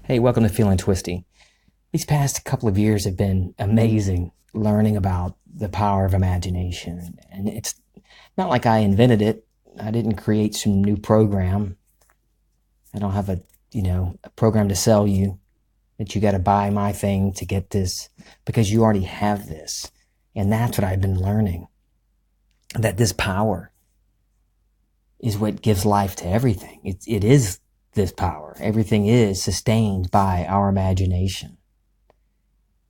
Hey, welcome to Feeling Twisty. These past couple of years have been amazing learning about the power of imagination. And it's not like I invented it. I didn't create some new program. I don't have a program to sell you that you got to buy my thing to get this because you already have this. And that's what I've been learning, that this power is what gives life to everything. It is this power. Everything is sustained by our imagination.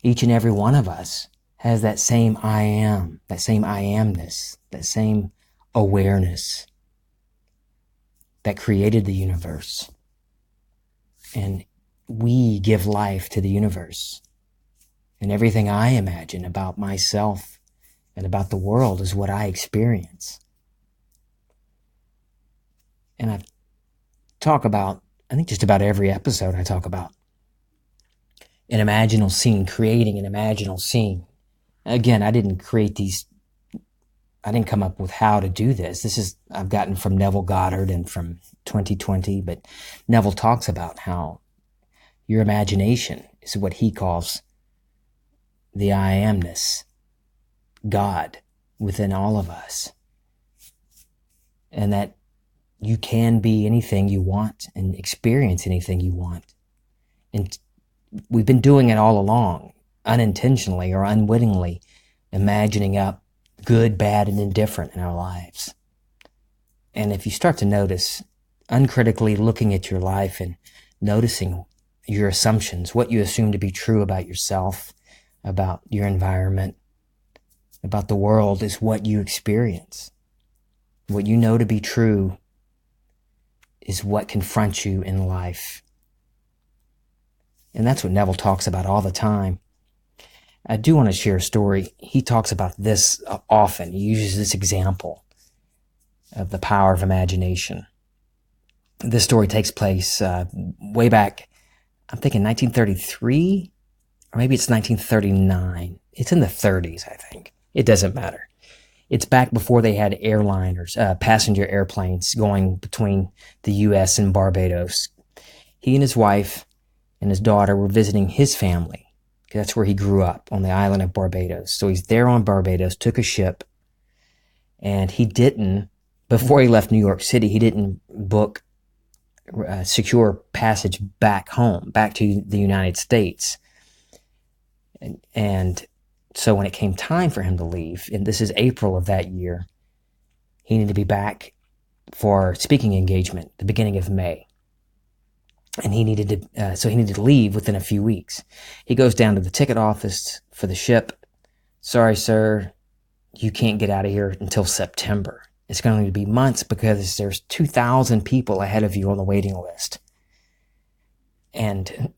Each and every one of us has that same I am, that same I amness, that same awareness that created the universe. And we give life to the universe. And everything I imagine about myself and about the world is what I experience. And I talk about, I think just about every episode I talk about an imaginal scene, creating an imaginal scene. Again, I didn't come up with how to do this. I've gotten from Neville Goddard and from 2020, but Neville talks about how your imagination is what he calls the I amness, God within all of us. And that you can be anything you want and experience anything you want. And we've been doing it all along, unintentionally or unwittingly, imagining up good, bad, and indifferent in our lives. And if you start to notice, uncritically looking at your life and noticing your assumptions, what you assume to be true about yourself, about your environment, about the world, is what you experience. What you know to be true is what confronts you in life. And that's what Neville talks about all the time. I do want to share a story. He talks about this often. He uses this example of the power of imagination. This story takes place way back, I'm thinking 1933, or maybe it's 1939. It's in the 30s, I think. It doesn't matter. It's back before they had airliners, passenger airplanes going between the U.S. and Barbados. He and his wife and his daughter were visiting his family. That's where he grew up, on the island of Barbados. So he's there on Barbados, took a ship, and before he left New York City, he didn't book secure passage back home, back to the United States. And so when it came time for him to leave, and this is April of that year, he needed to be back for speaking engagement, the beginning of May. And he needed to leave within a few weeks. He goes down to the ticket office for the ship. Sorry, sir, you can't get out of here until September. It's going to be months because there's 2,000 people ahead of you on the waiting list. And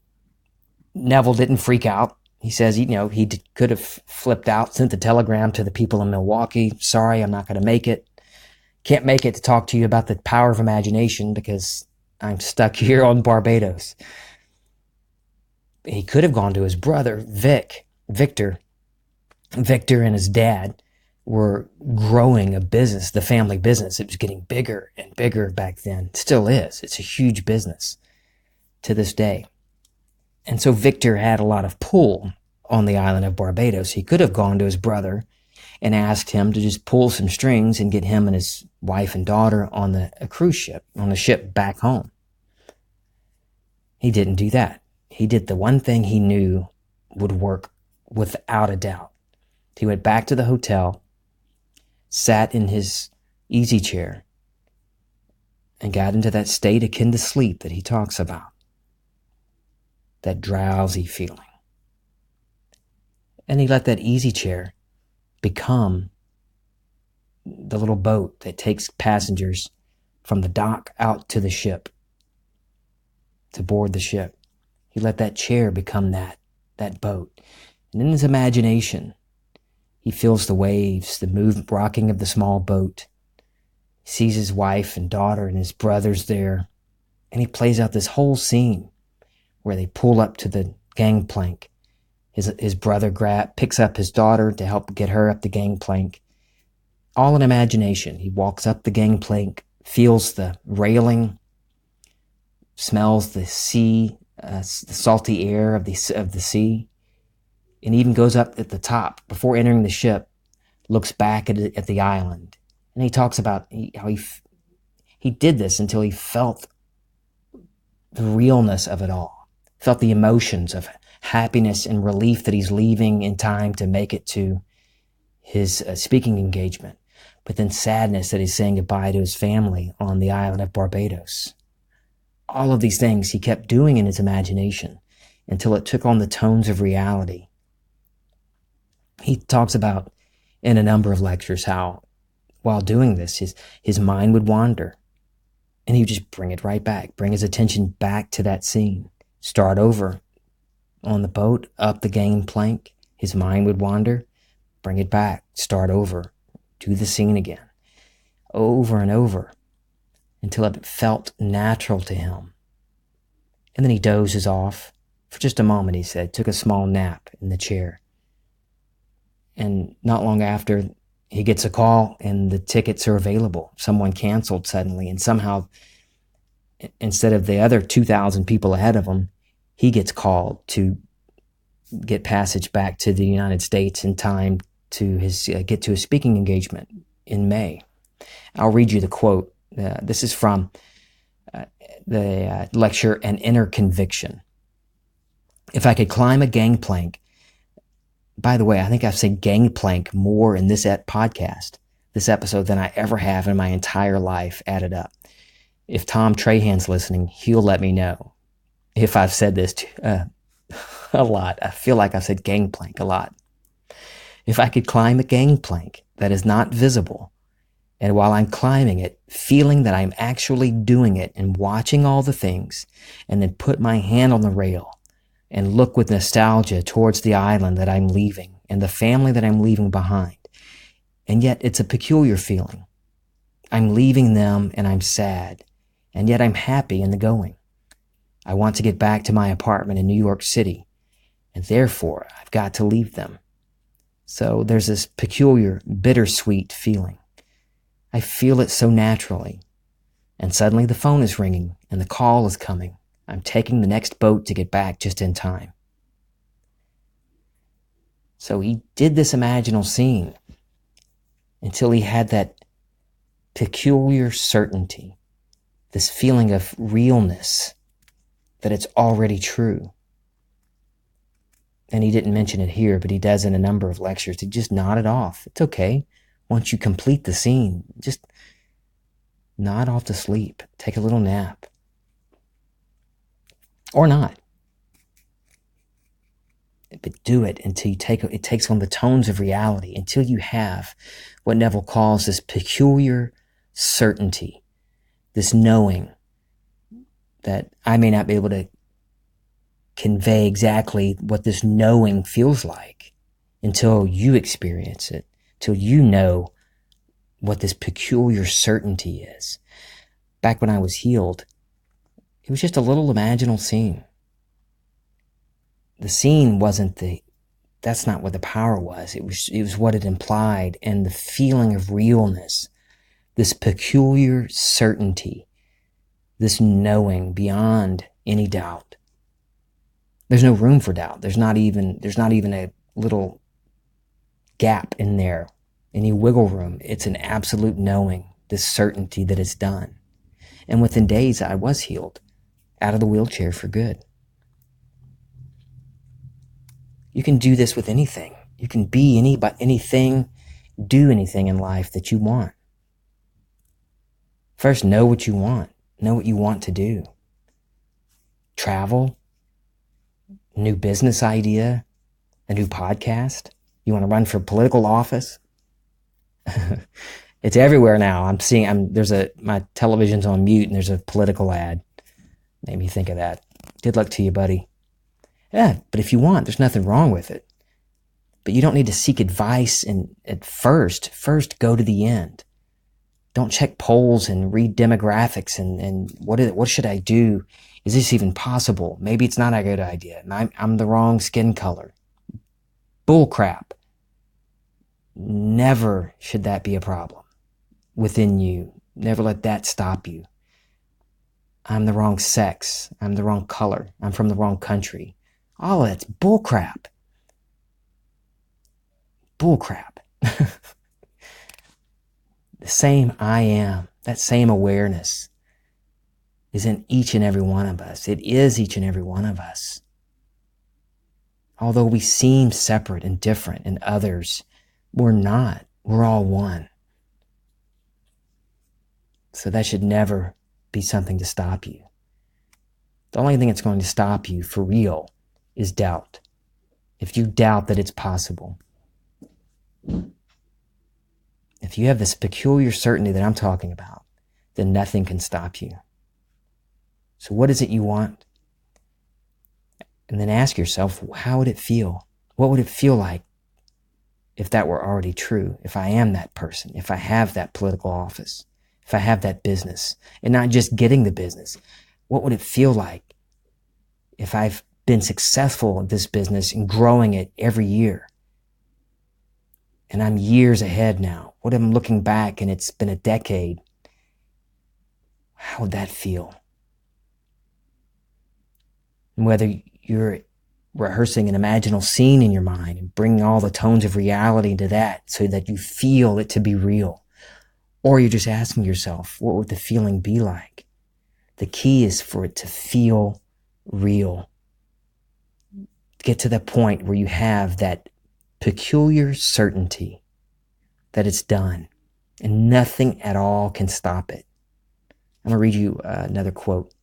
Neville didn't freak out. He says, he could have flipped out, sent the telegram to the people in Milwaukee. Sorry, I'm not going to make it. Can't make it to talk to you about the power of imagination because I'm stuck here on Barbados. He could have gone to his brother, Victor. Victor and his dad were growing a business, the family business. It was getting bigger and bigger back then. It still is. It's a huge business to this day. And so Victor had a lot of pull on the island of Barbados. He could have gone to his brother and asked him to just pull some strings and get him and his wife and daughter on a cruise ship, on a ship back home. He didn't do that. He did the one thing he knew would work without a doubt. He went back to the hotel, sat in his easy chair, and got into that state akin to sleep that he talks about. That drowsy feeling. And he let that easy chair become the little boat that takes passengers from the dock out to the ship, to board the ship. He let that chair become that boat. And in his imagination, he feels the waves, the rocking of the small boat. He sees his wife and daughter and his brothers there. And he plays out this whole scene where they pull up to the gangplank. His brother picks up his daughter to help get her up the gangplank. All in imagination. He walks up the gangplank, feels the railing, smells the sea the salty air of the sea, and even goes up at the top before entering the ship, looks back at the island, and he talks about how he did this until he felt the realness of it all, felt the emotions of happiness and relief that he's leaving in time to make it to his speaking engagement, but then sadness that he's saying goodbye to his family on the island of Barbados. All of these things he kept doing in his imagination until it took on the tones of reality. He talks about in a number of lectures how while doing this, his mind would wander, and he would just bring it right back, bring his attention back to that scene, start over on the boat, up the gangplank. His mind would wander, bring it back, start over, do the scene again, over and over, until it felt natural to him. And then he dozes off for just a moment, he said, took a small nap in the chair. And not long after, he gets a call and the tickets are available. Someone canceled suddenly, and somehow, instead of the other 2,000 people ahead of him, he gets called to get passage back to the United States in time to get to his speaking engagement in May. I'll read you the quote. This is from the lecture, An Inner Conviction. If I could climb a gangplank, by the way, I think I've said gangplank more in this podcast, this episode, than I ever have in my entire life added up. If Tom Trahan's listening, he'll let me know if I've said this a lot. I feel like I've said gangplank a lot. If I could climb a gangplank that is not visible, and while I'm climbing it, feeling that I'm actually doing it and watching all the things, and then put my hand on the rail and look with nostalgia towards the island that I'm leaving and the family that I'm leaving behind. And yet it's a peculiar feeling. I'm leaving them and I'm sad, and yet I'm happy in the going. I want to get back to my apartment in New York City, and therefore I've got to leave them. So there's this peculiar, bittersweet feeling. I feel it so naturally. And suddenly the phone is ringing and the call is coming. I'm taking the next boat to get back just in time. So he did this imaginal scene until he had that peculiar certainty, this feeling of realness, that it's already true. And he didn't mention it here, but he does in a number of lectures. He just nodded off. It's okay. Once you complete the scene, just nod off to sleep. Take a little nap. Or not. But do it until it takes on the tones of reality, until you have what Neville calls this peculiar certainty, this knowing that I may not be able to convey exactly what this knowing feels like until you experience it, till you know what this peculiar certainty is. Back when I was healed, it was just a little imaginal scene. The scene that's not what the power was. It was what it implied, and the feeling of realness, this peculiar certainty, this knowing beyond any doubt. There's no room for doubt. There's not even a little gap in there, any wiggle room. It's an absolute knowing, this certainty that it's done. And within days, I was healed, out of the wheelchair for good. You can do this with anything. You can be anything, do anything in life that you want. First, know what you want. Know what you want to do. Travel, new business idea, a new podcast. You want to run for political office? It's everywhere now. My television's on mute and there's a political ad. Made me think of that. Good luck to you, buddy. Yeah, but if you want, there's nothing wrong with it. But you don't need to seek advice at first. First, go to the end. Don't check polls and read demographics and what should I do? Is this even possible? Maybe it's not a good idea. I'm the wrong skin color. Bull crap. Never should that be a problem within you. Never let that stop you. I'm the wrong sex. I'm the wrong color. I'm from the wrong country. All of that's bullcrap. Bullcrap. The same I am, that same awareness is in each and every one of us. It is each and every one of us. Although we seem separate and different in others, we're not. We're all one. So that should never be something to stop you. The only thing that's going to stop you for real is doubt. If you doubt that it's possible. If you have this peculiar certainty that I'm talking about, then nothing can stop you. So what is it you want? And then ask yourself, how would it feel? What would it feel like if that were already true? If I am that person, if I have that political office, if I have that business, and not just getting the business, what would it feel like if I've been successful in this business and growing it every year? And I'm years ahead now. What if I'm looking back and it's been a decade? How would that feel? And whether you're rehearsing an imaginal scene in your mind and bringing all the tones of reality into that so that you feel it to be real, or you're just asking yourself, what would the feeling be like? The key is for it to feel real. Get to the point where you have that peculiar certainty that it's done and nothing at all can stop it. I'm going to read you another quote.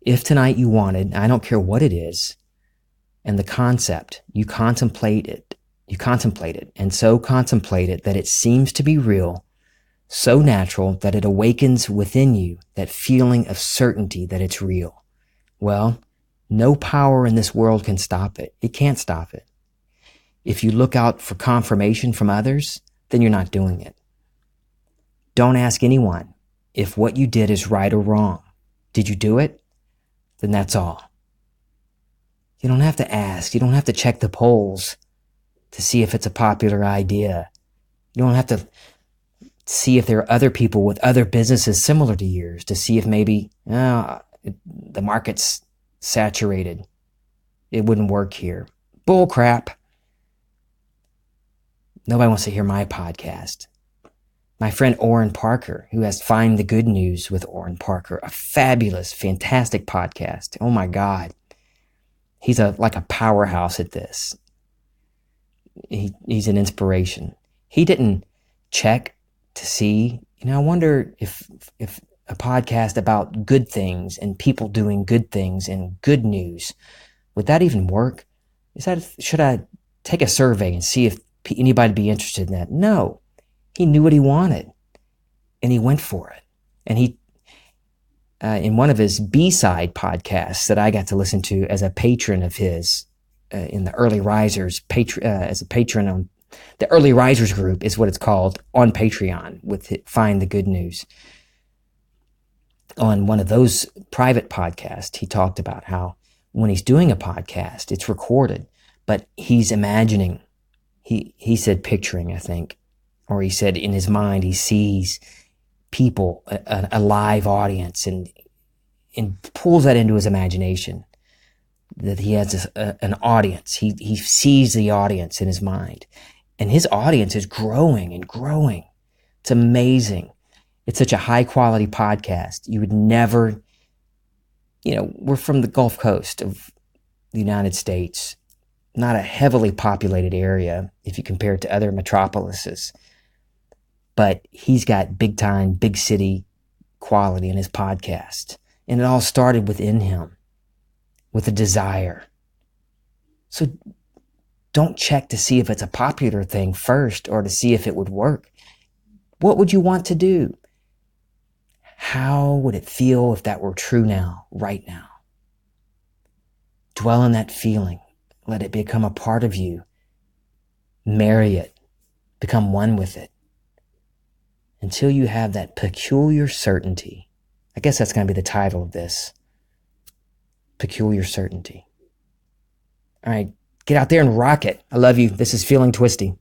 If tonight you wanted, I don't care what it is, and the concept, you contemplate it, and so contemplate it that it seems to be real, so natural that it awakens within you that feeling of certainty that it's real. Well, no power in this world can stop it. It can't stop it. If you look out for confirmation from others, then you're not doing it. Don't ask anyone if what you did is right or wrong. Did you do it? Then that's all. You don't have to ask. You don't have to check the polls to see if it's a popular idea. You don't have to see if there are other people with other businesses similar to yours to see if maybe the market's saturated. It wouldn't work here. Bull crap. Nobody wants to hear my podcast. My friend Orrin Parker, who has Find the Good News with Orrin Parker, a fabulous, fantastic podcast. Oh my God. He's like a powerhouse at this. He's an inspiration. He didn't check to see, I wonder if a podcast about good things and people doing good things and good news, would that even work? Should I take a survey and see if anybody would be interested in that? No. He knew what he wanted, and he went for it. And he, in one of his B-side podcasts that I got to listen to as a patron of his, in the Early Risers, as a patron on the Early Risers group is what it's called on Patreon with Find the Good News. On one of those private podcasts, he talked about how when he's doing a podcast, it's recorded, but he's imagining, he said picturing, I think, or he said in his mind, he sees people, a live audience, and pulls that into his imagination, that he has an audience. He sees the audience in his mind, and his audience is growing and growing. It's amazing. It's such a high quality podcast. You would never, we're from the Gulf Coast of the United States, not a heavily populated area if you compare it to other metropolises. But he's got big time, big city quality in his podcast. And it all started within him with a desire. So don't check to see if it's a popular thing first or to see if it would work. What would you want to do? How would it feel if that were true now, right now? Dwell in that feeling. Let it become a part of you. Marry it. Become one with it. Until you have that peculiar certainty. I guess that's going to be the title of this. Peculiar certainty. All right, get out there and rock it. I love you. This is Feeling Twisty.